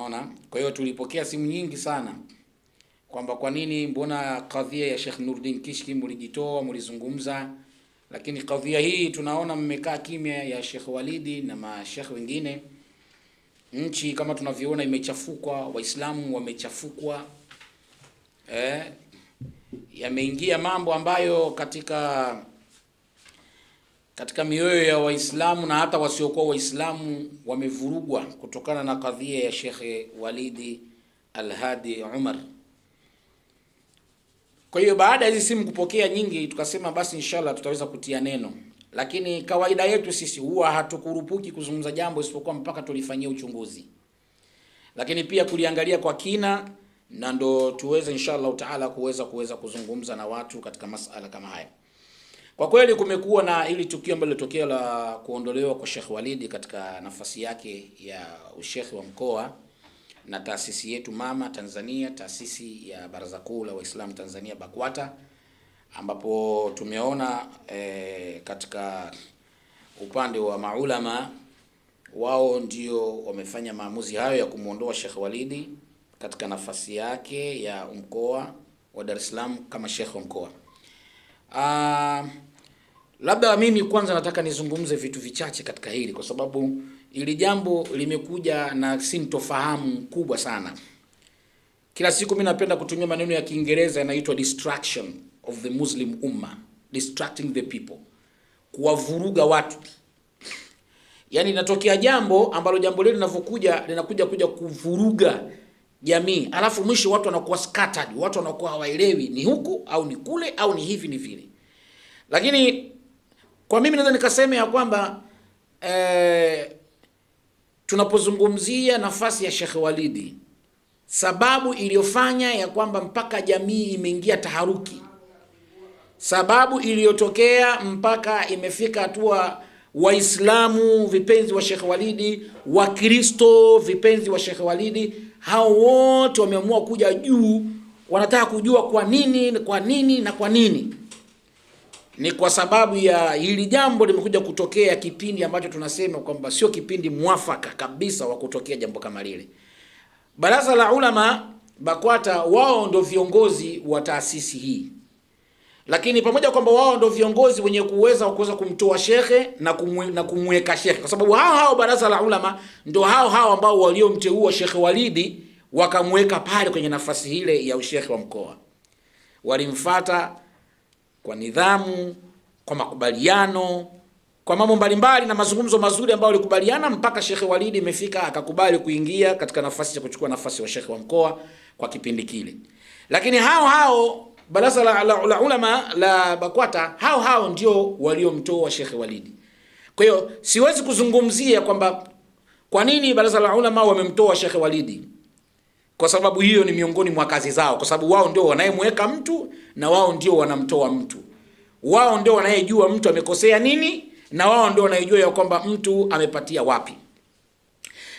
Naona. Kwa hiyo tulipokea simu nyingi sana kwamba kwa nini, mbona kadhia ya Sheikh Nuruddin Kishki mlijitoa mlizungumza, lakini kadhia hii tunaona mmekaa kimya ya Sheikh Walidi na mashekh wengine. Nchi kama tunavyoona imechafukwa, Waislamu wamechafukwa, yameingia mambo ambayo katika mioyo ya Waislamu na hata wasiokuwa Waislamu wamevurugwa kutokana na kadhia ya Sheikh Walidi Al-Hadi Umar. Kwa hiyo baada ya hizi simu kupokea nyingi, tukasema basi inshallah tutaweza kutia neno, lakini kawaida yetu sisi huwa hatukurupuki kuzungumza jambo isipokuwa mpaka tulifanyia uchunguzi, lakini pia kuliangalia kwa kina, na ndo tuweze inshallah taala kuweza kuzungumza na watu katika masala kama haya. Kwa kweli kumekuwa na ili tukio ambalo litokea la kuondolewa kwa Sheikh Walidi katika nafasi yake ya ushekhi wa mkoa na taasisi yetu mama Tanzania, taasisi ya Baraza Kuu la Waislamu Tanzania BAKWATA, ambapo tumeona katika upande wa maulama wao ndio wamefanya maamuzi hayo ya kumuondoa Sheikh Walidi katika nafasi yake ya mkoa wa Dar es Salaam kama Sheikh wa mkoa. Labda mimi kwanza nataka nizungumze vitu vichache katika hili, kwa sababu ili jambo limekuja na sintofahamu kubwa sana. Kila siku mimi napenda kutumia maneno ya Kiingereza yanaitwa distraction of the Muslim Ummah, distracting the people, kuwavuruga watu. Yaani inatokea jambo ambalo jambo lile linakuja kuvuruga jamii, alafu mwisho watu wanakuwa scattered, watu wanakuwa hawaelewi ni huku au ni kule au ni hivi ni vile. Lakini kwa mimi naweza nikasema ya kwamba tunapozungumzia nafasi ya Sheikh Walidi, sababu iliyofanya ya kwamba mpaka jamii imeingia taharuki, sababu iliyotokea mpaka imefika hatua Waislamu vipenzi wa Sheikh Walidi, Wakristo vipenzi wa Sheikh Walidi, hao wote wameamua kuja juu, wanataka kujua kwa nini. Ni kwa sababu ya hili jambo limekuja kutokea kipindi ambacho tunasema kwamba sio kipindi mwafaka kabisa wa kutokea jambo kama lile. Baraza la Ulama BAKWATA wao ndio viongozi wa taasisi hii, lakini pamoja kwamba wao ndio viongozi wenye kuweza kumtoa shekhe na kumweka shekhe, kwa sababu hao baraza la Ulama ndio hao ambao waliomteua Sheikh Walidi wakamweka pale kwenye nafasi ile ya ushekhe wa mkoa. Walimfuata kwa nidhamu, kwa makubaliano, kwa mambo mbalimbali na mazungumzo mazuri ambayo walikubaliana, mpaka Sheikh Walidi imefika akakubali kuingia katika nafasi ya kuchukua nafasi ya shekhe wa mkoa kwa kipindi kile. Lakini hao baraza la Ulama la BAKWATA hao ndio waliomtoa Sheikh Walidi. Kwa hiyo siwezi kuzungumzia kwamba kwa nini baraza la Ulama wamemtoa Sheikh Walidi, kwa sababu hiyo ni miongoni mwa kazi zao, kwa sababu wao ndio wanayemweka mtu na wao ndio wanamtoa mtu. Wao ndio wanayejua mtu amekosea nini na wao ndio wanayejua ya kwamba mtu amepatia wapi.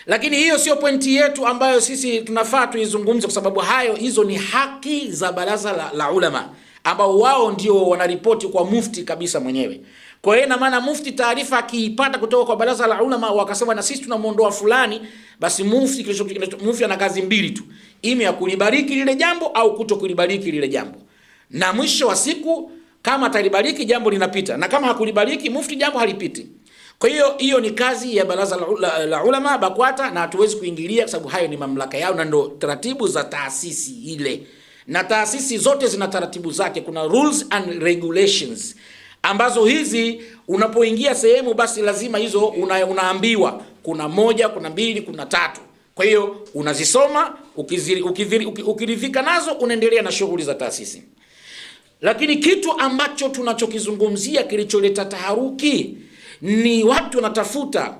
Lakini hiyo sio pointi yetu ambayo sisi tunafaa tuizungumze, kwa sababu hizo ni haki za baraza la Ulama ambao wao ndio wanaripoti kwa mufti kabisa mwenyewe. Kwa hiyo ina maana mufti taarifa akiipata kutoka kwa baraza la Ulama wakasema na sisi tunamuondoa fulani, basi mufti ana kazi mbili tu, ime ya kulibariki lile jambo au kutokulibariki lile jambo. Na mwisho wa siku kama atalibariki jambo linapita, na kama hakulibariki mufti jambo halipiti. Kwa hiyo ni kazi ya baraza la Ulama BAKWATA na hatuwezi kuingilia, kwa sababu hayo ni mamlaka yao na ndo taratibu za taasisi ile. Na taasisi zote zina taratibu zake, kuna rules and regulations ambazo hizi unapoingia sehemu basi lazima hizo unaambiwa kuna 1, kuna 2, kuna 3. Kwa hiyo unazisoma, ukiridhika nazo unaendelea na shughuli za taasisi. Lakini kitu ambacho tunachokizungumzia kilicholeta taharuki ni watu wanatafuta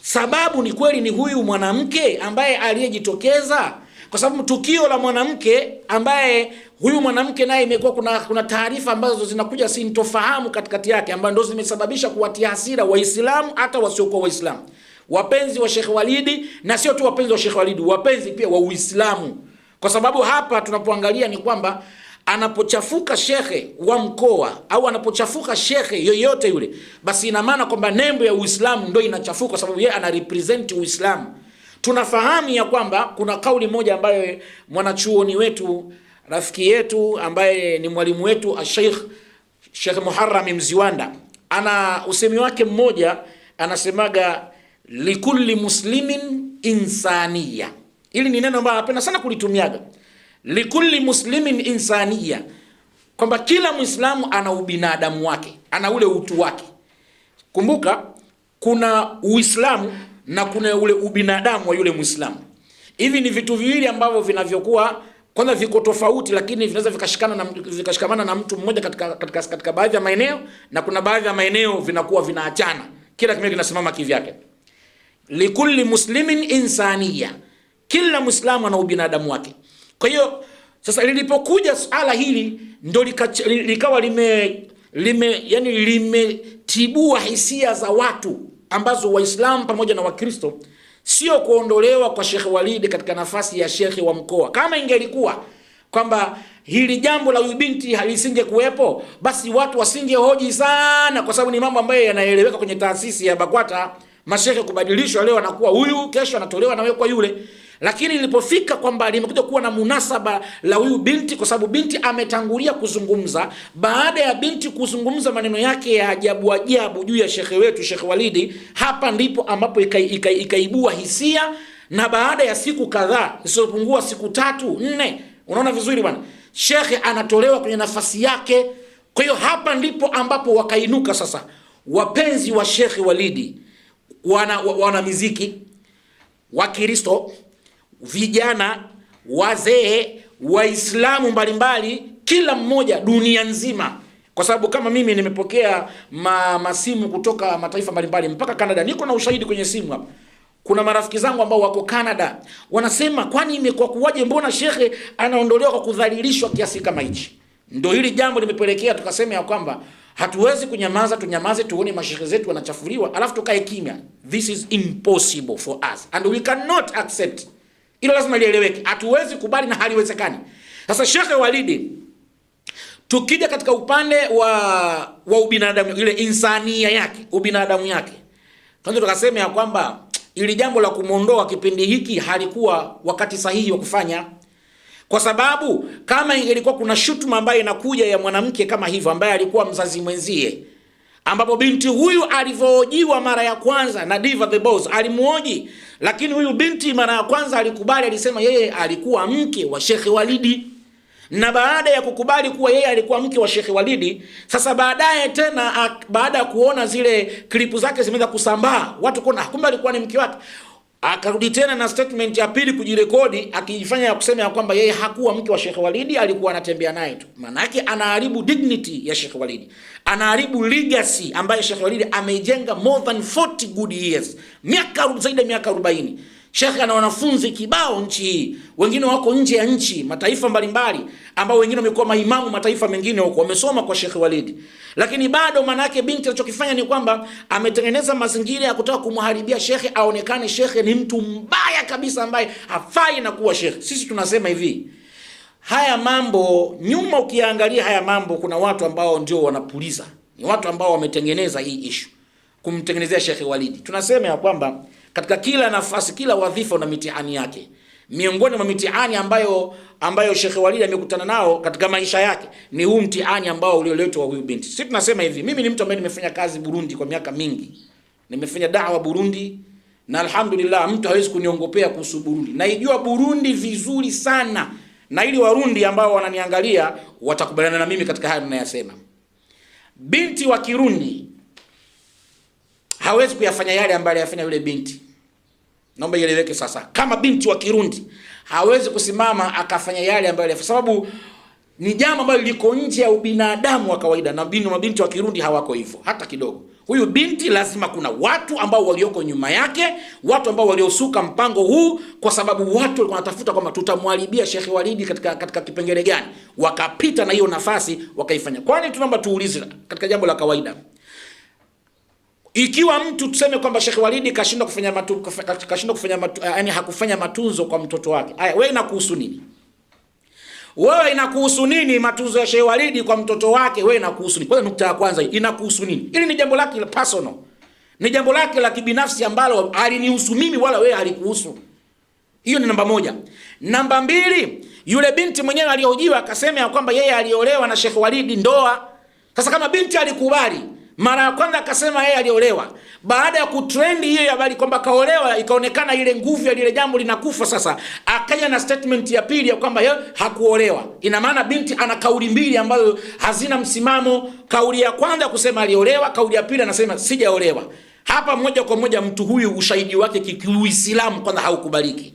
sababu, ni kweli ni huyu mwanamke ambaye aliyejitokeza, kwa sababu tukio la mwanamke ambaye huyu mwanamke naye imekuwa kuna taarifa ambazo zinakuja sintofahamu katikati yake, ambazo ndio zimesababisha kuwatia hasira Waislamu hata wasiokuwa Waislamu, wapenzi wa Sheikh Walidi, na sio tu wapenzi wa Sheikh Walidi, wapenzi pia wa Uislamu. Kwa sababu hapa tunapoangalia ni kwamba anapochafuka shekhe wa mkoa au anapochafuka shekhe yoyote yule, basi ina maana kwamba nembo ya Uislamu ndio inachafuka, kwa sababu yeye ana represent Uislamu. Tunafahamu ya kwamba kuna kauli moja ambayo mwanachuoni wetu, rafiki yetu, ambaye ni mwalimu wetu, Sheikh Muharram Mziwanda, ana usemi wake mmoja, anasemaga likulli muslimin insaniya. Ili ni neno ambalo napenda sana kulitumiaga, likulli muslimin insaniya, kwamba kila Muislamu ana ubinadamu wake, ana ule utu wake. Kumbuka kuna Uislamu na kuna ule ubinadamu wa yule Muislamu. Hivi ni vitu viwili ambavyo vinavyokuwa kwanza viko tofauti, lakini vinaweza vikashikamana na mtu mmoja katika baadhi ya maeneo, na kuna baadhi ya maeneo vinakuwa vinaachana, kila kimoja kinasimama kivyake. Likulli muslimin insaniya, kila Muislamu ana ubinadamu wake. Kwa hiyo sasa lilipokuja suala hili ndio likawa limetibua hisia za watu ambazo Waislamu pamoja na Wakristo, sio kuondolewa kwa Sheikh Walid katika nafasi ya shekhi wa mkoa. Kama ingelikuwa kwamba hili jambo la huyu binti halisinge kuwepo, basi watu wasingehoji sana, kwa sababu ni mambo ambayo yanaeleweka kwenye taasisi ya BAKWATA. Mashehe kubadilishwa, leo anakuwa huyu, kesho anatolewa na kwa yule. Lakini ilipofika kwamba limekuja kuwa na munasaba la huyu binti, kwa sababu binti ametangulia kuzungumza, baada ya binti kuzungumza maneno yake ya ajabu ajabu juu ya shekhe wetu Sheikh Walidi, hapa ndipo ambapo ikaibua hisia. Na baada ya siku kadhaa, isiyopungua siku 3-4, unaona vizuri bwana, shekhe anatolewa kwenye nafasi yake. Kwa hiyo hapa ndipo ambapo wakainuka sasa wapenzi wa Sheikh Walidi, wana muziki, Wakristo, vijana, wazee, Waislamu mbalimbali, kila mmoja dunia nzima. Kwa sababu kama mimi nimepokea masimu kutoka mataifa mbalimbali mpaka Canada, niko na ushahidi kwenye simu hapa. Kuna marafiki zangu ambao wako Canada, wanasema kwani imekuwa kuwaje, mbona shekhe anaondolewa kwa kudhalilishwa kiasi kama hichi? Ndio hili jambo limepelekea tukasema ya kwamba hatuwezi kunyamaza, tunyamaze tuone mashekhe zetu wanachafuliwa alafu tukae kimya. This is impossible for us and we cannot accept. Hilo lazima lieleweke, hatuwezi kubali na haliwezekani. Sasa Sheikh Walidi, tukija katika upande wa ubinadamu, ile insania yake, ubinadamu yake, kwanza tukasema ya kwamba ili jambo la kumuondoa kipindi hiki halikuwa wakati sahihi wa kufanya. Kwa sababu kama ilikuwa kuna shutuma ambayo inakuja ya mwanamke kama hivyo ambaye alikuwa mzazi mwenzie, ambapo binti huyu alivyohojiwa mara ya kwanza na Diva the Boss alimuoji, lakini huyu binti mara ya kwanza alikubali, alisema yeye alikuwa mke wa Sheikh Walidi. Na baada ya kukubali kuwa yeye alikuwa mke wa Sheikh Walidi, sasa baadaye tena baada ya kuona zile klipu zake zimeanza kusambaa, watu kuona kumbe alikuwa ni mke wake, akarudi tena na statement ya pili kujirekodi, akijifanya ya kusema ya kwamba yeye hakuwa mke wa Sheikh Walidi, alikuwa anatembea naye tu. Maana yake anaharibu dignity ya Sheikh Walidi, anaharibu legacy ambayo Sheikh Walidi ameijenga more than 40 good years, zaidi ya miaka 40. Sheikh ana wanafunzi kibao nchi hii, wengine wako nje ya nchi, mataifa mbalimbali, ambao wengine wamekuwa maimamu mataifa mengine huko, wamesoma kwa Sheikh Walidi. Lakini bado manake binti alichokifanya ni kwamba ametengeneza mazingira ya kutaka kumharibia Sheikh, aonekane Sheikh ni mtu mbaya kabisa ambaye hafai na kuwa Sheikh. Sisi tunasema hivi, haya mambo nyuma ukiangalia haya mambo, kuna watu ambao ndio wanapuliza, ni watu ambao wametengeneza hii issue kumtengenezea Sheikh Walidi. Tunasema ya kwamba katika kila nafasi, kila wadhifa una mitihani yake. Miongoni mwa mitihani ambayo Sheikh Walidi amekutana nao katika maisha yake ni huu mtihani ambao ulioletwa huyu binti. Sisi tunasema hivi, mimi ni mtu ambaye nimefanya kazi Burundi kwa miaka mingi. Nimefanya da'wa Burundi na alhamdulillah mtu hawezi kuniongopea kuhusu Burundi. Naijua Burundi vizuri sana. Na ili Warundi ambao wananiangalia watakubaliana na mimi katika haya ninayosema. Binti wa Kirundi hawezi kuyafanya yale ambayo aliyafanya yule binti. Naomba ieleweke sasa. Kama binti wa Kirundi hawezi kusimama akafanya yale ambayo aliyafanya, sababu ni jambo ambalo liko nje ya ubinadamu wa kawaida, na mabinti wa Kirundi hawako hivyo hata kidogo. Huyu binti lazima kuna watu ambao walioko nyuma yake, watu ambao waliosuka mpango huu, kwa sababu watu walikuwa wanatafuta kwamba tutamwharibia Sheikh Walidi katika kipengele gani, wakapita na hiyo nafasi wakaifanya. Kwani tunaomba tuulize katika jambo la kawaida, ikiwa mtu tuseme kwamba Sheikh Walidi kashindwa kufanya hakufanya matunzo kwa mtoto wake, haya wewe inakuhusu nini? Wewe inakuhusu nini matunzo ya Sheikh Walidi kwa mtoto wake? Wewe inakuhusu nini? Kwanza nukta ya kwanza, inakuhusu nini? Ili ni jambo lake la personal, ni jambo lake la kibinafsi ambalo halinihusu mimi wala wewe halikuhusu. Hiyo ni namba moja. Namba mbili, yule binti mwenyewe aliyohojiwa akasema ya kwamba yeye aliolewa na Sheikh Walidi ndoa. Sasa kama binti alikubali mara ya kwanza akasema yeye aliolewa, baada ya kutrend hiyo habari kwamba kaolewa, ikaonekana ile nguvu ya lile jambo linakufa, sasa akaja na statement ya pili ya kwamba yeye hakuolewa. Ina maana binti ana kauli mbili ambazo hazina msimamo. Kauli ya kwanza kusema aliolewa, kauli ya pili anasema sijaolewa. Hapa moja kwa moja mtu huyu ushahidi wake kiuislamu kwanza haukubaliki.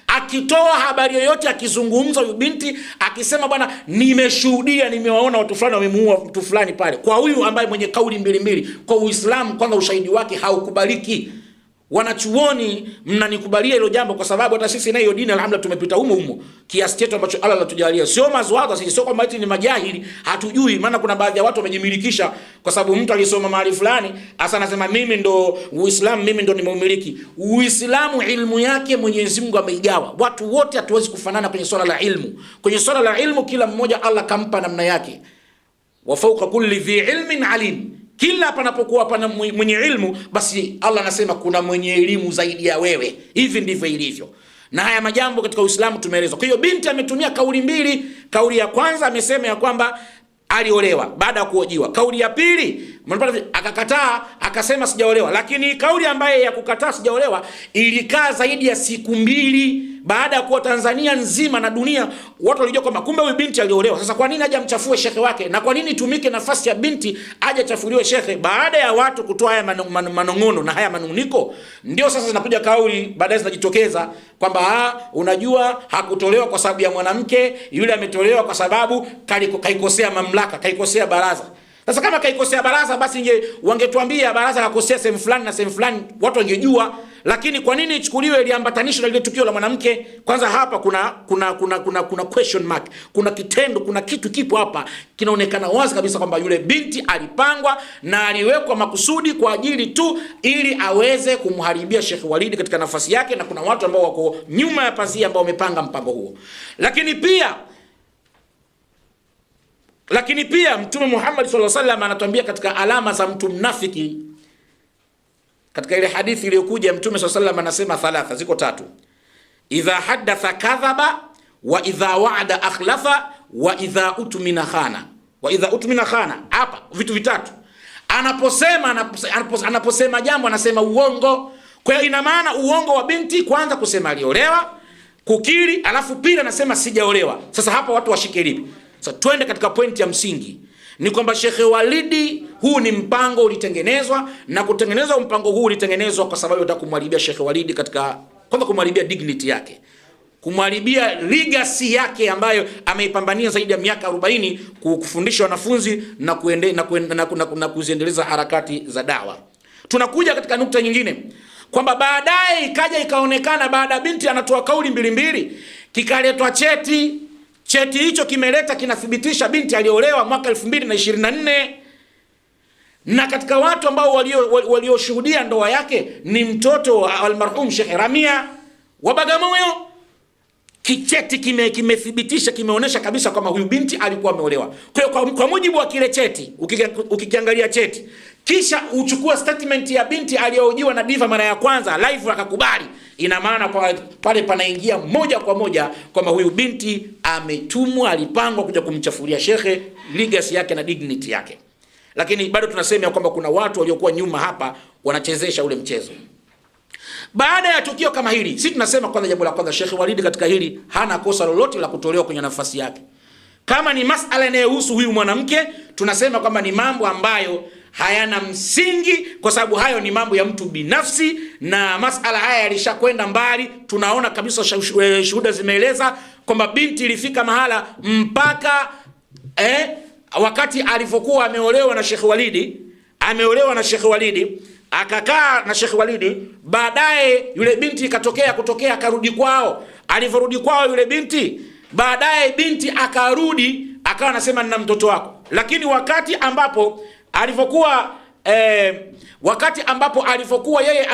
Akitoa habari yoyote, akizungumza huyu binti akisema bwana, nimeshuhudia, nimewaona watu fulani wamemuua mtu fulani pale, kwa huyu ambaye mwenye kauli mbili mbili, kwa Uislamu kwanza ushahidi wake haukubaliki. Wanachuoni mnanikubalia hilo jambo, kwa sababu hata sisi na hiyo dini alhamdulillah tumepita humo kiasi chetu ambacho Allah anatujalia. Sio mazwada sisi, sio kwamba eti ni majahili hatujui. Maana kuna baadhi ya watu wamejimilikisha kwa sababu mtu alisoma mahali fulani hasa anasema mimi ndo Uislamu, mimi ndo nimeumiliki Uislamu. Ilmu yake Mwenyezi Mungu ameigawa. Watu wote hatuwezi kufanana kwenye swala la ilmu. Kwenye swala la ilmu kila mmoja Allah kampa namna yake. Wa fawqa kulli dhi ilmin alim. Kila panapokuwa pana mwenye ilmu, basi Allah anasema kuna mwenye elimu zaidi ya wewe. Hivi ndivyo ilivyo. Na haya majambo katika Uislamu tumeelezwa. Kwa hiyo binti ametumia kauli mbili. Kauli ya kwanza amesema ya kwamba aliolewa baada ya kuhojiwa. Kauli ya pili akakataa, akasema sijaolewa. Lakini kauli ambaye ya kukataa sijaolewa ilikaa zaidi ya siku mbili, baada ya kuwa Tanzania nzima na dunia watu walijua kwamba kumbe huyu binti aliolewa. Sasa kwa nini aje mchafue shekhe wake, na kwa nini tumike nafasi ya binti aje chafuliwe shekhe? Baada ya watu kutoa haya manongono na haya manunguniko, ndio sasa zinakuja kauli baadaye zinajitokeza kwamba unajua hakutolewa kwa sababu ya mwanamke, yule ametolewa kwa sababu kaikosea mamlaka, kaikosea baraza. Sasa kama kaikosea baraza, basi wangetuambia baraza lakosea sehemu fulani na sehemu fulani, watu wangejua. Lakini kwa nini ichukuliwe iliambatanishwa na ile tukio la mwanamke? Kwanza hapa kuna question mark, kuna kitendo, kuna kitu kipo hapa kinaonekana wazi kabisa kwamba yule binti alipangwa na aliwekwa makusudi kwa ajili tu ili aweze kumharibia Sheikh Walidi katika nafasi yake, na kuna watu ambao wako nyuma ya pazia ambao wamepanga mpango huo. Lakini pia Mtume Muhammad sallallahu alaihi wasallam anatuambia katika alama za mtu mnafiki, katika ile hadithi iliyokuja Mtume sallallahu alaihi wasallam anasema thalatha, ziko tatu: idha haddatha kadhaba, wa idha wa'ada akhlafa, wa idha utmina khana. Wa idha utmina khana, hapa vitu vitatu. Anaposema jambo anasema uongo. Kwa hiyo ina maana uongo wa binti, kwanza kusema aliolewa, kukiri, alafu pili anasema sijaolewa. Sasa hapa watu washike lipi? Sasa twende katika pointi ya msingi, ni kwamba Sheikh Walidi, huu ni mpango ulitengenezwa, na kutengenezwa mpango huu ulitengenezwa kwa sababu ya kumharibia Sheikh Walidi katika, kwanza kumharibia dignity yake, kumharibia legacy yake ambayo ameipambania zaidi ya miaka 40 kufundisha wanafunzi na kuziendeleza harakati za dawa. Tunakuja katika nukta nyingine kwamba baadaye ikaja ikaonekana, baada binti anatoa kauli mbili, kikaletwa cheti. Cheti hicho kimeleta kinathibitisha binti aliolewa mwaka 2024, na katika watu ambao walioshuhudia ndoa yake ni mtoto wa almarhum Sheikh Ramia wa Bagamoyo. Kicheti kimethibitisha, kimeonesha kabisa kwamba huyu binti alikuwa ameolewa. Kwa mujibu wa kile cheti, ukikiangalia cheti kisha uchukua statement ya binti aliyohojiwa na Diva mara ya kwanza live akakubali, ina maana pale panaingia moja kwa moja kwamba huyu binti ametumwa, alipangwa kuja kumchafuria shekhe legacy yake na dignity yake. Lakini bado tunasema kwamba kuna watu waliokuwa nyuma hapa wanachezesha ule mchezo. Baada ya tukio kama hili, sisi tunasema kwanza, jambo la kwanza, Sheikh Walidi katika hili hana kosa lolote la kutolewa kwenye nafasi yake. Kama ni masala yanayohusu huyu mwanamke, tunasema kwamba ni mambo ambayo hayana msingi, kwa sababu hayo ni mambo ya mtu binafsi, na masala haya yalishakwenda mbali. Tunaona kabisa shuhuda zimeeleza kwamba binti ilifika mahala mpaka wakati alipokuwa ameolewa na Sheikh Walidi, akakaa na Sheikh Walidi. Baadaye yule binti kutokea akarudi kwao. Alivyorudi kwao yule binti, baadaye binti akarudi akawa anasema nina mtoto wako. Lakini wakati alipokuwa yeye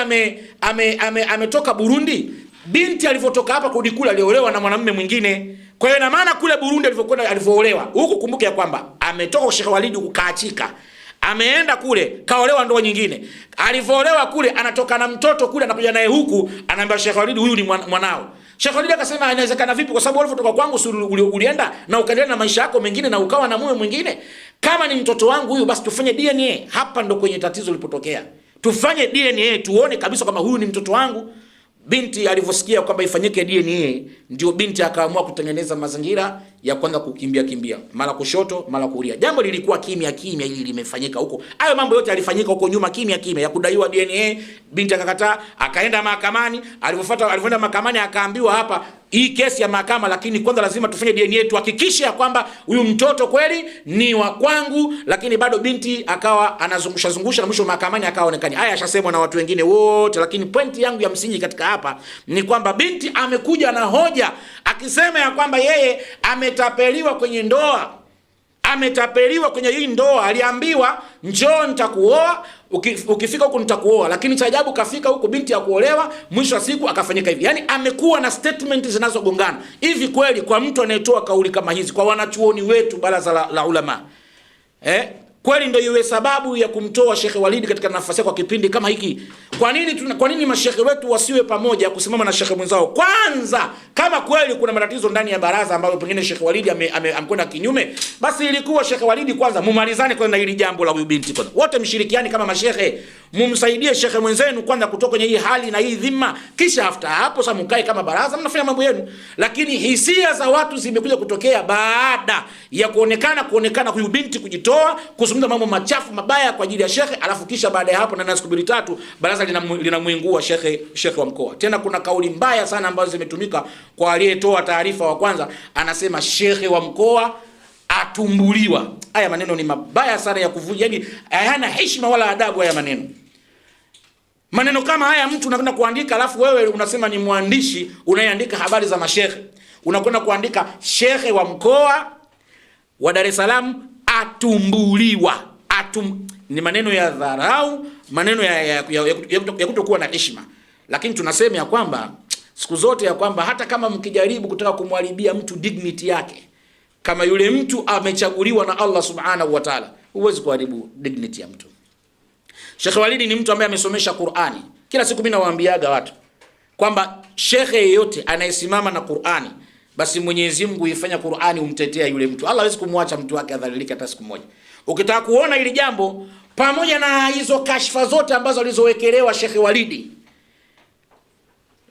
ametoka Burundi, binti alivyotoka hapa kurudi kule aliolewa na mwanamume mwingine. Kwa hiyo na maana kule Burundi alivyoolewa huko, kumbuke ya kwamba ametoka Sheikh Walidi kukaachika, Ameenda kule kaolewa ndoa nyingine. Alivoolewa kule anatoka na mtoto kule, anakuja naye huku, anaambia Sheikh Walid huyu ni mwanao. Sheikh Walid akasema inawezekana vipi? Kwa sababu ulipotoka kwangu ulienda na ukaendelea na maisha yako mengine na ukawa na mume mwingine. Kama ni mtoto wangu huyu, basi tufanye DNA. Hapa ndo kwenye tatizo lilipotokea. Tufanye DNA tuone kabisa kama huyu ni mtoto wangu. Binti alivyosikia kwamba ifanyike DNA, ndio binti akaamua kutengeneza mazingira ya kwanza kukimbia mara kushoto mara kulia. Jambo lilikuwa kimya ili limefanyika huko. Hayo mambo yote yalifanyika huko nyuma kimya ya kudaiwa DNA. Binti akakataa, akaenda mahakamani. Alipoenda mahakamani akaambiwa, hapa hii kesi ya mahakama, lakini kwanza lazima tufanye DNA tuhakikishe ya kwamba huyu mtoto kweli ni wa kwangu. Lakini bado binti akawa anazungusha na mwisho mahakamani akaonekana. Haya yashasemwa na watu wengine wote, lakini pointi yangu ya msingi katika hapa ni kwamba binti amekuja na hoja akisema ya kwamba yeye ametapeliwa kwenye ndoa. Ametapeliwa kwenye hii ndoa. Aliambiwa njoo nitakuoa, ukifika huko nitakuoa. Lakini cha ajabu kafika huko binti ya kuolewa, mwisho wa siku akafanyika hivi. Yaani amekuwa na statement zinazogongana. Hivi kweli kwa mtu anayetoa kauli kama hizi, kwa wanachuoni wetu baraza la ulama, kweli ndio iwe sababu ya kumtoa Sheikh Walid katika nafasi yake kwa kipindi kama hiki? Kwa nini mashekhe wetu wasiwe pamoja kusimama na shekhe mwenzao? Kwanza, kama kweli kuna matatizo ndani ya baraza ambayo pengine Sheikh Walid amekwenda kinyume, basi ilikuwa Sheikh Walid kwanza mumalizane kwanza hili jambo la huyu binti kwanza. Wote mshirikiani kama mashekhe, mumsaidie shekhe mwenzenu kwanza kutoka kwenye hii hali na hii dhima, kisha after hapo sasa mkae kama baraza mnafanya mambo yenu. Lakini hisia za watu zimekuja kutokea baada ya kuonekana huyu binti kujitoa kuzungumza mambo machafu mabaya kwa ajili ya shekhe, alafu kisha baada ya hapo na siku 2-3 baraza linamuingua shekhe wa mkoa. Tena kuna kauli mbaya sana ambazo zimetumika kwa aliyetoa taarifa wa kwanza, anasema shekhe wa mkoa atumbuliwa. Haya maneno ni mabaya sana ya kuvunja, yani hayana heshima wala adabu haya maneno. Maneno kama haya mtu unakwenda kuandika, alafu wewe unasema ni mwandishi unayeandika habari za mashekhe, unakwenda kuandika shekhe wa mkoa wa Dar es Salaam atumbuliwa. Ni maneno ya dharau, maneno ya kutokuwa na heshima. Lakini tunasema ya kwamba siku zote ya kwamba hata kama mkijaribu kutaka kumharibia mtu dignity yake, kama yule mtu amechaguliwa na Allah subhanahu wa ta'ala, huwezi kuharibu dignity ya mtu. Sheikh Walid ni mtu ambaye amesomesha Qur'ani. Kila siku mimi nawaambiaga watu kwamba shekhe yeyote anayesimama na Qur'ani, basi Mwenyezi Mungu ifanya Qur'ani umtetea yule mtu. Allah hawezi kumwacha mtu wake adhalilike hata siku moja. Ukitaka kuona hili jambo pamoja na hizo kashfa zote ambazo alizowekelewa Sheikh Walid,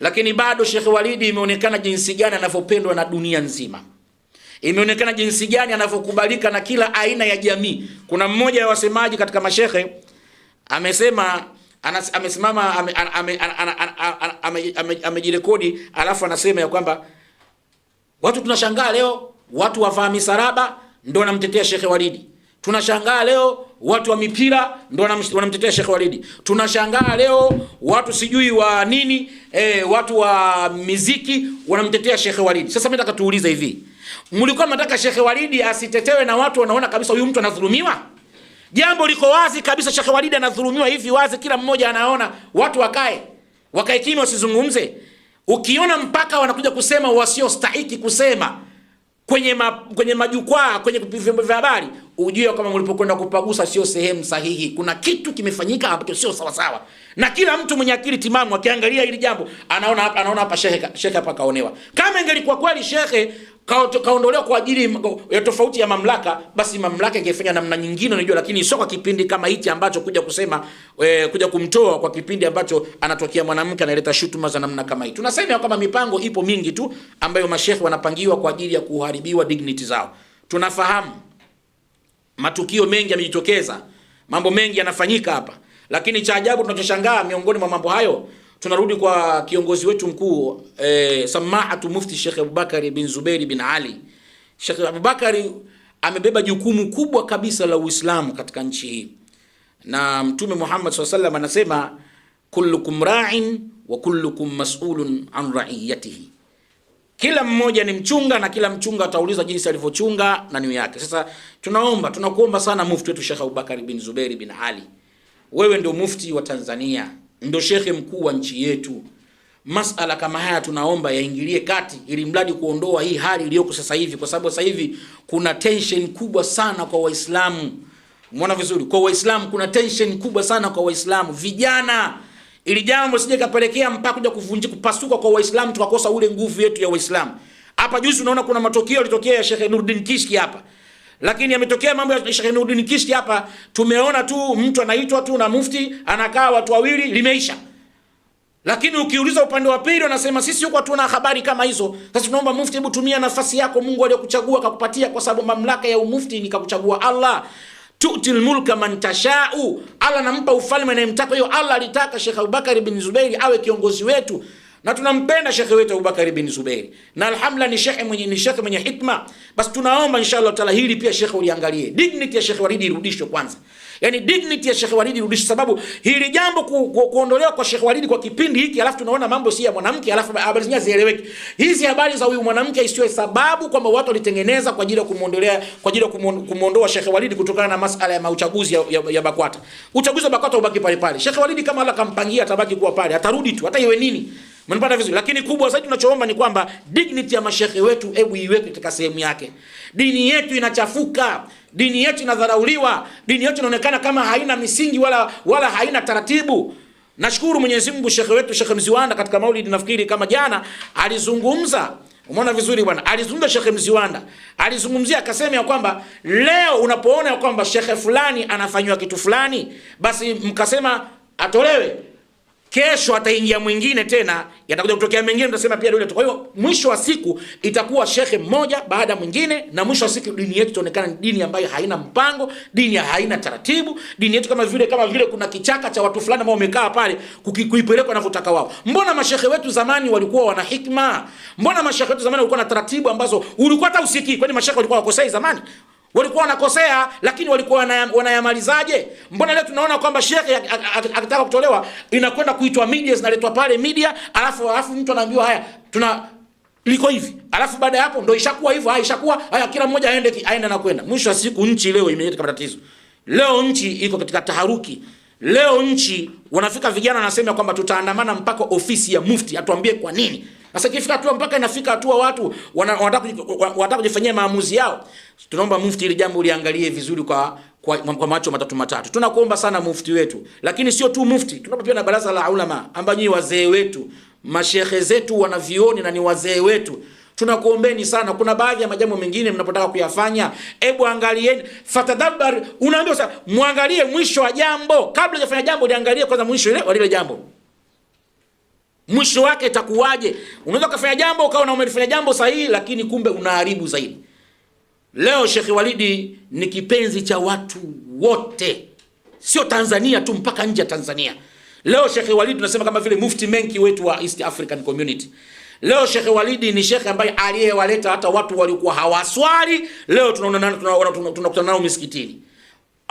lakini bado Sheikh Walid imeonekana jinsi gani anavyopendwa na dunia nzima. Imeonekana jinsi gani anavyokubalika na kila aina ya jamii. Kuna mmoja wa wasemaji katika mashekhe amesema, amesimama amejirekodi, alafu anasema ya kwamba watu tunashangaa leo watu wavaa misaraba ndio wanamtetea Sheikh Walid. Tunashangaa leo watu wa mipira ndio wanamtetea Sheikh Walid. Tunashangaa leo watu sijui wa nini, watu wa muziki wanamtetea Sheikh Walid. Sasa mimi nataka tuulize hivi, mlikuwa mnataka Sheikh Walid asitetewe na watu wanaona kabisa huyu mtu anadhulumiwa? Jambo liko wazi kabisa, Sheikh Walid anadhulumiwa hivi wazi, kila mmoja anaona. Watu wakae kimya wasizungumze. Ukiona mpaka wanakuja kusema wasiostahili kusema kwenye majukwaa, kwenye vyombo vya habari, ujue kama mlipokwenda kupagusa sio sehemu sahihi. Kuna kitu kimefanyika ambacho sio sawa sawa. Na kila mtu mwenye akili timamu akiangalia hili jambo anaona hapa shekhe hapa kaonewa. Kama ingelikuwa kweli shekhe kaondolewa kwa ajili ya tofauti ya mamlaka, basi mamlaka ingefanya namna nyingine unajua, lakini sio kwa kipindi kama hichi ambacho kuja kumtoa kwa kipindi ambacho anatokea mwanamke analeta shutuma za namna kama hii. Tunasema kama mipango ipo mingi tu ambayo mashekhe wanapangiwa kwa ajili ya kuharibiwa dignity zao. Tunafahamu matukio mengi yamejitokeza, mambo mengi yanafanyika hapa, lakini cha ajabu tunachoshangaa miongoni mwa mambo hayo, tunarudi kwa kiongozi wetu mkuu Samahatu Mufti Sheikh Abubakar bin Zubair bin Ali. Sheikh Abubakar amebeba jukumu kubwa kabisa la Uislamu katika nchi hii, na Mtume Muhammad SAW anasema kullukum ra'in wa kullukum mas'ulun an ra'iyatihi. Kila mmoja ni mchunga na kila mchunga ataulizwa jinsi alivyochunga na niyo yake. Sasa tunakuomba sana Mufti wetu Sheikh Abubakar bin Zubair bin Ali, wewe ndio mufti wa Tanzania, ndio shekhe mkuu wa nchi yetu. Masala kama haya tunaomba yaingilie kati ili mradi kuondoa hii hali iliyoko sasa hivi, kwa sababu sasa hivi kuna tension kubwa sana kwa Waislamu. Umeona vizuri? Kwa Waislamu kuna tension kubwa sana kwa Waislamu vijana, ili jambo sije kapelekea mpaka kuja kuvunjika kupasuka kwa Waislamu, tukakosa ule nguvu yetu ya Waislamu. Hapa juzi unaona kuna matokeo yalitokea ya Sheikh Nuruddin Kishki hapa, lakini yametokea mambo ya Sheikh Nuruddin Kishki hapa, tumeona tu mtu anaitwa tu na mufti, anakaa watu wawili, limeisha. Lakini ukiuliza upande wa pili wanasema sisi huko hatuna habari kama hizo. Sasa tunaomba mufti, hebu tumia nafasi yako, Mungu aliyokuchagua akakupatia, kwa sababu mamlaka ya umufti nikakuchagua Allah. Tu'til mulka man tasha'u, Allah anampa ufalme anayemtaka. Hiyo Allah alitaka Sheikh Abubakar ibn Zubairi awe kiongozi wetu, na tunampenda Sheikh wetu Abubakar ibn Zubairi, na alhamdulillah ni Sheikh mwenye hikma. Basi tunaomba inshallah taala hili pia Sheikh uliangalie, dignity ya Sheikh Walidi irudishwe kwanza. Yani dignity ya Sheikh Walidi irudishwe, sababu hili jambo kuondolewa kwa Sheikh Walidi kwa kipindi hiki, alafu tunaona mambo si ya mwanamke, alafu habari zenyewe zieleweki. Hizi habari za huyu mwanamke isiwe sababu kwamba watu walitengeneza kwa ajili ya kumuondolea, kwa ajili ya kumuondoa Sheikh Walidi kutokana na masuala ya uchaguzi ya BAKWATA. Uchaguzi wa BAKWATA ubaki pale pale. Sheikh Walidi kama Allah kampangia atabaki kuwa pale, atarudi tu hata iwe nini. Mnapata vizuri? Lakini kubwa zaidi tunachoomba ni kwamba dignity ya mashekhe wetu hebu iweke katika sehemu yake. Dini yetu inachafuka, dini yetu inadharauliwa, dini yetu inaonekana kama haina misingi wala haina taratibu. Nashukuru Mwenyezi Mungu, shekhe wetu Sheikh Mziwanda katika Maulidi nafikiri kama jana alizungumza. Umeona vizuri bwana? Alizungumza Sheikh Mziwanda. Alizungumzia akasema ya kwamba leo unapoona ya kwamba shekhe fulani anafanywa kitu fulani, basi mkasema atolewe, kesho ataingia mwingine tena, yatakuja kutokea mengine, mtasema pia yule. Kwa hiyo mwisho wa siku itakuwa shekhe mmoja baada mwingine, na mwisho wa siku dini yetu itaonekana ni dini ambayo haina mpango, dini haina taratibu, dini yetu kama vile kuna kichaka cha watu fulani ambao wamekaa pale kuipeleka wanavyotaka wao. Mbona mashekhe wetu zamani walikuwa wana hikma? Mbona mashekhe wetu zamani walikuwa na taratibu ambazo ulikuwa hata usikii? Kwani mashekhe walikuwa wakosea zamani? Walikuwa wanakosea, lakini walikuwa wanayamalizaje? Mbona leo tunaona kwamba shekhe akitaka kutolewa inakwenda kuitwa media, zinaletwa pale media, alafu mtu anaambiwa haya liko hivi, alafu baada ya hapo ndio ishakuwa hivyo, ishakuwa haya, kila mmoja aende na kwenda. Mwisho wa siku nchi leo imeenda katika tatizo. Leo nchi iko katika taharuki. Leo nchi wanafika vijana wanasema kwamba tutaandamana mpaka ofisi ya mufti atuambie kwa nini. Sasa kifika hatua mpaka inafika hatua watu wanataka kujifanyia maamuzi yao. Tunaomba mufti ili jambo uliangalie vizuri kwa macho matatu. Tunakuomba sana mufti wetu, lakini sio tu mufti, tunaomba pia na baraza la ulama ambao ni wazee wetu, mashehe zetu wanavioni na ni wazee wetu. Tunakuombeni sana, kuna baadhi ya majambo mengine mnapotaka kuyafanya, hebu angalieni, fatadabbar. Unaambiwa sasa muangalie mwisho wa jambo, kabla hujafanya jambo liangalie kwanza mwisho ile wa lile jambo. Mwisho wake itakuwaje? Unaweza kufanya jambo ukaona umelifanya jambo sahihi, lakini kumbe unaharibu zaidi. Leo Sheikh Walidi ni kipenzi cha watu wote, sio Tanzania tu, mpaka nje ya Tanzania. Leo Sheikh Walidi tunasema kama vile Mufti Menki wetu wa East African Community. Leo Sheikh Walidi ni Sheikh ambaye aliyewaleta hata watu walikuwa hawaswali, leo tunakutana nao misikitini.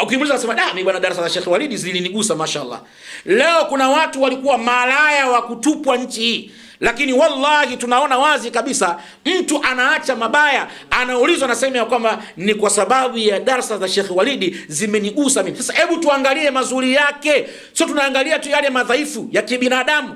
Ukimuuliza anasema mimi bwana, darasa la Sheikh Walidi zilinigusa mashallah. Leo kuna watu walikuwa malaya wa kutupwa nchi hii, lakini wallahi tunaona wazi kabisa mtu anaacha mabaya, anaulizwa anasema ya kwamba ni kwa sababu ya darasa za Sheikh Walidi zimenigusa mimi. Sasa hebu tuangalie mazuri yake, sio tunaangalia tu yale madhaifu ya kibinadamu.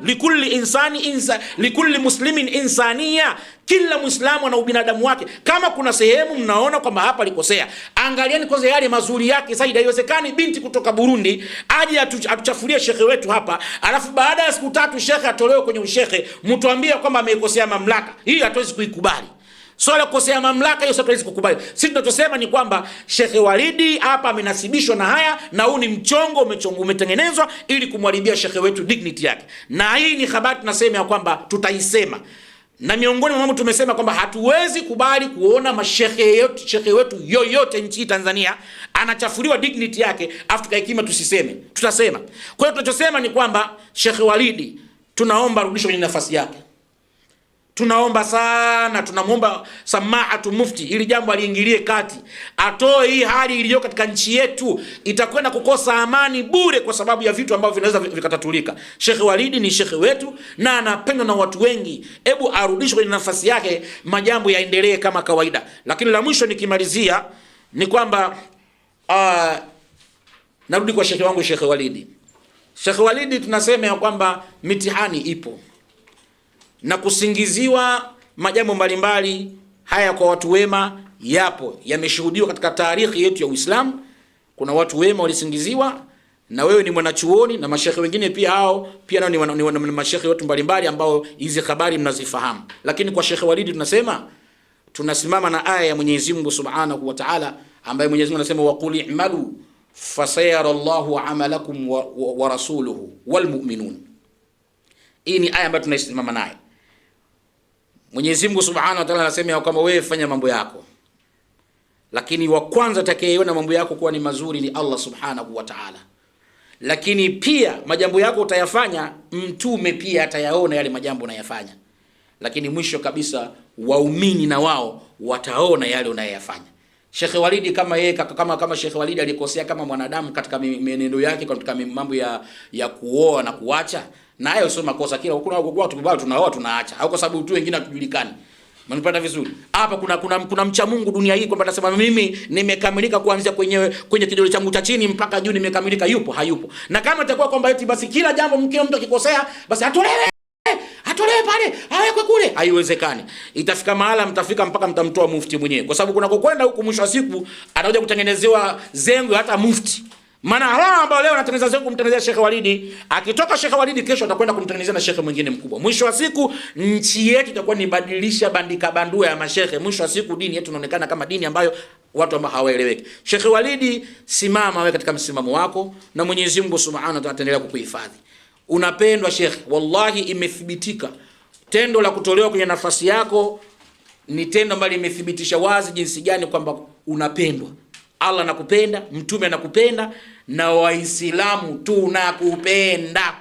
Likulli muslimin insania, kila Muislamu ana ubinadamu wake. Kama kuna sehemu mnaona kwamba hapa alikosea, angalieni kwanza yale mazuri yake. Sasa haiwezekani binti kutoka Burundi aje atuchafulie shekhe wetu hapa, alafu baada ya siku 3 shekhe atolewe kwenye ushekhe, mtuambie kwamba ameikosea mamlaka. Hii hatuwezi kuikubali. Swala kukosea mamlaka hiyo hatuwezi kukubali. Sisi tunachosema ni kwamba Sheikh Walidi hapa amenasibishwa na haya, na huu ni mchongo umetengenezwa ili kumharibia shekhe wetu dignity yake. Na hii ni habari tunasema ya kwamba tutaisema. Na miongoni mwa mambo tumesema kwamba hatuwezi kubali kuona shekhe wetu yoyote nchi Tanzania anachafuliwa dignity yake afu tukaikima tusiseme. Tutasema. Kwa hiyo tunachosema ni kwamba Sheikh Walidi tunaomba arudishwe kwenye nafasi yake. Tunaomba sana, tunamuomba samahatu mufti ili jambo aliingilie kati, atoe hii hali iliyo katika nchi yetu. Itakwenda kukosa amani bure kwa sababu ya vitu ambavyo vinaweza vikatatulika. Sheikh Walidi ni shekhe wetu na anapendwa na watu wengi. Hebu arudishwe kwenye nafasi yake, majambo yaendelee kama kawaida. Lakini la mwisho nikimalizia ni kwamba narudi kwa shekhe wangu Sheikh Walidi. Sheikh Walidi tunasema ya kwamba mitihani ipo na kusingiziwa majambo mbalimbali haya kwa watu wema yapo, yameshuhudiwa katika taarikhi yetu ya Uislamu, Kuna watu wema walisingiziwa, na wewe ni mwanachuoni, na mashekhe wengine pia hao pia nao ni mashekhe watu mbalimbali ambao hizi habari mnazifahamu. Lakini kwa Sheikh Walidi tunasema tunasimama na aya ya Mwenyezi Mungu Subhanahu wa Ta'ala, ambaye Mwenyezi Mungu anasema waqul i'malu fasayara Allahu amalakum wa rasuluhu wal mu'minun. Hii ni aya ambayo tunaisimama nayo. Mwenyezi Mungu Subhanahu wa Ta'ala anasema kama wewe fanya mambo yako, lakini wa kwanza atakayeona mambo yako kuwa ni mazuri ni Allah Subhanahu wa Ta'ala. Lakini pia majambo yako utayafanya, mtume pia atayaona yale majambo unayafanya. Lakini mwisho kabisa waumini na wao wataona yale unayoyafanya. Sheikh Walidi kama yeye kama Sheikh Walidi alikosea kama mwanadamu katika mienendo yake, katika mambo ya kuoa na kuacha, na hayo sio makosa. Kila kuna watu bado tunaoa tunaacha, au kwa sababu tu wengine hatujulikani. Mnipata vizuri? Hapa kuna mcha Mungu dunia hii kwamba anasema mimi nimekamilika kuanzia kwenye kidole changu cha chini mpaka juu nimekamilika. Yupo? Hayupo. Na kama itakuwa kwamba eti basi kila jambo mtu akikosea basi atolewe pale awekwe kule, haiwezekani. Itafika mahala mtafika mpaka mtamtoa mufti mwenyewe, kwa sababu kuna kukwenda huko mwisho wa siku atakuja kutengenezewa zengo hata mufti. Maana hawa ambao leo anatengeneza zengo kumtengenezea Sheikh Walidi, akitoka Sheikh Walidi kesho atakwenda kumtengenezea na Sheikh mwingine mkubwa. Mwisho wa siku nchi yetu itakuwa ni badilisha bandika bandua ya mashehe. Mwisho wa siku dini yetu inaonekana kama dini ambayo watu ambao hawaeleweki. Sheikh Walidi, simama wewe katika msimamo wako na Mwenyezi Mungu Subhanahu wa Ta'ala ataendelea kukuhifadhi. Unapendwa Sheikh, wallahi imethibitika. Tendo la kutolewa kwenye nafasi yako ni tendo ambalo limethibitisha wazi jinsi gani kwamba unapendwa. Allah anakupenda, mtume anakupenda, na Waislamu tunakupenda.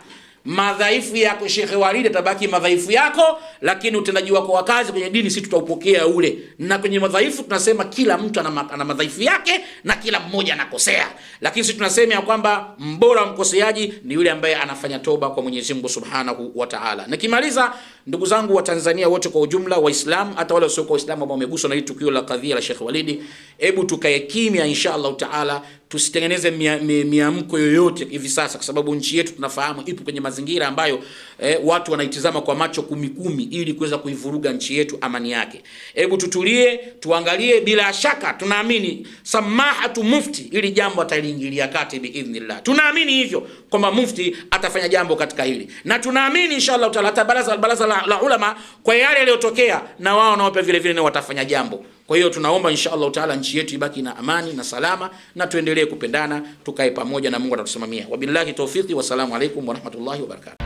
Madhaifu yako Sheikh Walidi tabaki madhaifu yako, lakini utendaji wako wa kazi kwenye dini sisi tutaupokea ule. Na kwenye madhaifu tunasema kila mtu ana madhaifu yake na kila mmoja anakosea. Lakini sisi tunasema ya kwamba mbora mkoseaji ni yule ambaye anafanya toba kwa Mwenyezi Mungu Subhanahu wa Ta'ala. Nikimaliza, ndugu zangu wa Tanzania wote kwa ujumla, Waislamu hata wale wasio kwa Waislamu ambao wameguswa na hili tukio la kadhia la Sheikh Walidi, hebu tukae kimya inshallah Ta'ala, tusitengeneze miamko yoyote hivi sasa, kwa sababu nchi yetu tunafahamu ipo kwenye mazingira ambayo watu wanaitizama kwa macho kumi ili kuweza kuivuruga nchi yetu amani yake. Hebu tutulie, tuangalie. Bila shaka tunaamini samahatu mufti ili jambo ataliingilia kati biidhnillah. Tunaamini hivyo kwamba mufti atafanya jambo katika hili, na tunaamini inshallah Ta'ala hata baraza la ulama kwa yale yaliyotokea na wao nao vile vile watafanya jambo. Kwa hiyo tunaomba inshallah Ta'ala nchi yetu ibaki na amani na salama, na tuendelee kupendana, tukae pamoja na Mungu atatusimamia. Wabillahi tawfiki, wasalamu alaykum wa rahmatullahi wa barakatuh.